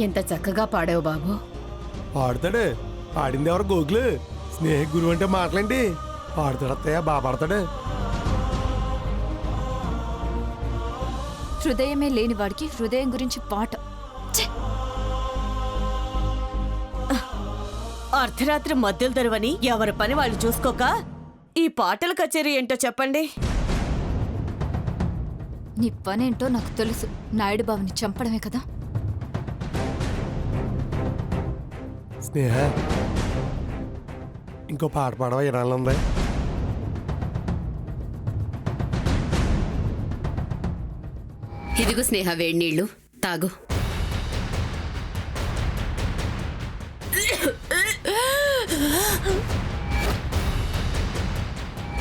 ఎంత చక్కగా పాడావు బాబు. పాడతాడు. పాడింది ఎవరు? గోకులు. స్నేహ గురువు అంటే మాటలండి. పాడతాడు అత్తయ్య, బాగా పాడతాడు. హృదయమే లేని వాడికి హృదయం గురించి పాట. అర్ధరాత్రి మధ్యలు తెరవని ఎవరి పని వాళ్ళు చూసుకోక ఈ పాటల కచేరీ ఏంటో చెప్పండి. నీ పనేంటో నాకు తెలుసు. నాయుడు బాబుని చంపడమే కదా. స్నేహ, ఇంకో పాట పాడవా? వినాలంది. ఇదిగో స్నేహ, వేడి నీళ్ళు తాగు.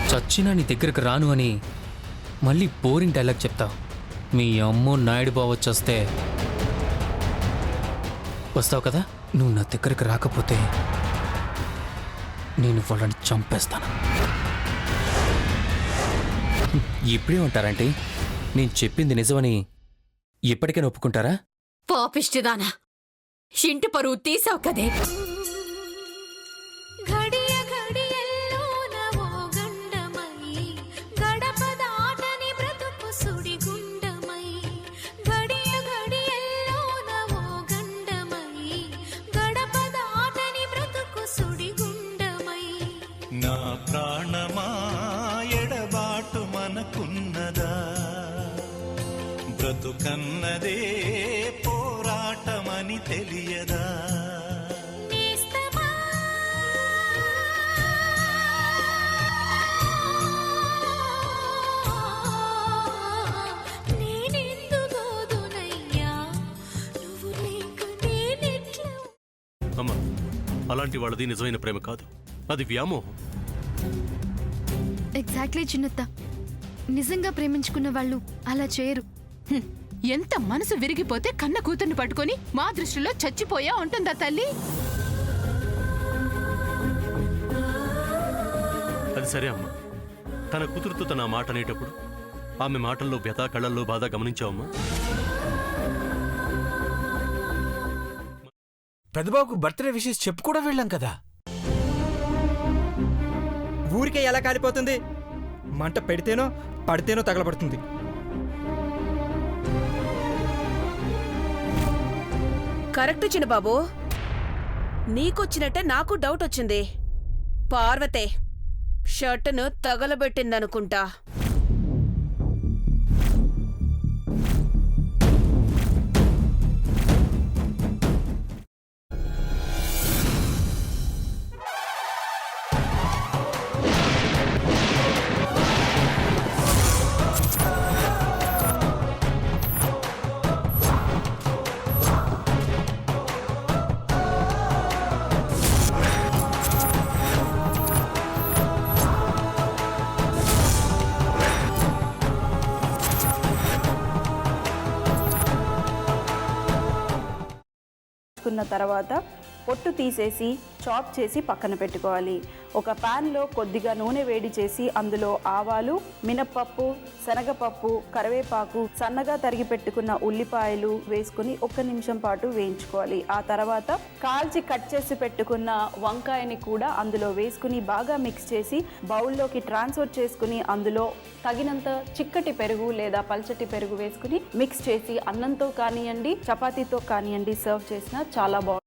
చచ్చినా నీ దగ్గరకు రాను అని మళ్ళీ బోరింగ్ డైలాగ్ చెప్తావు. మీ అమ్మో నాయుడు బావ వచ్చేస్తే వస్తావు కదా. నువ్వు నా దగ్గరకు రాకపోతే నేను వాళ్ళని చంపేస్తాను. ఇప్పుడేమంటారంటే నేను చెప్పింది నిజమని ఇప్పటికైనా ఒప్పుకుంటారా? పాపిష్టిదానా, ఇంటి పరువు తీసావు కదే. నా ప్రాణమా ఎడబాటు మనకున్నదా, బ్రతుకన్నదే పోరాటమని తెలియదా. అమ్మా, అలాంటి వాళ్ళది నిజమైన ప్రేమ కాదు, అది వ్యామోహం. ఎగ్జాక్ట్లీ చిన్నత్త. నిజంగా ప్రేమించుకున్న వాళ్ళు అలా చేయరు. ఎంత మనసు విరిగిపోతే కన్న కూతుర్ని పట్టుకొని మా దృష్టిలో చచ్చిపోయా ఉంటుందా తల్లి? అది సరే అమ్మా, తన కూతురుతో తన మాట అనేటప్పుడు ఆమె మాటల్లో వ్యథ, కళ్ళల్లో బాధ గమనించావమ్మా? పెద్దబాబుకు బర్త్డే విషెస్ చెప్పు కూడా వెళ్ళాం కదా. ఊరికే ఎలా కాలిపోతుంది? మంట పెడితేనో పడితేనో తగలబడుతుంది. కరెక్ట్ చిన్నబాబు, నీకొచ్చినట్టే నాకు డౌట్ వచ్చింది. పార్వతే షర్టును తగలబెట్టిందనుకుంటా. తర్వాత పొట్టు తీసేసి చాప్ చేసి పక్కన పెట్టుకోవాలి. ఒక ప్యాన్లో కొద్దిగా నూనె వేడి చేసి అందులో ఆవాలు, మినప్పప్పు, శనగపప్పు, కరివేపాకు, సన్నగా తరిగి పెట్టుకున్న ఉల్లిపాయలు వేసుకుని 1 నిమిషం పాటు వేయించుకోవాలి. ఆ తర్వాత కాల్చి కట్ చేసి పెట్టుకున్న వంకాయని కూడా అందులో వేసుకుని బాగా మిక్స్ చేసి బౌల్లోకి ట్రాన్స్ఫర్ చేసుకుని అందులో తగినంత చిక్కటి పెరుగు లేదా పల్చటి పెరుగు వేసుకుని మిక్స్ చేసి అన్నంతో కానివ్వండి, చపాతీతో కానివ్వండి సర్వ్ చేసినా చాలా బాగుంటుంది.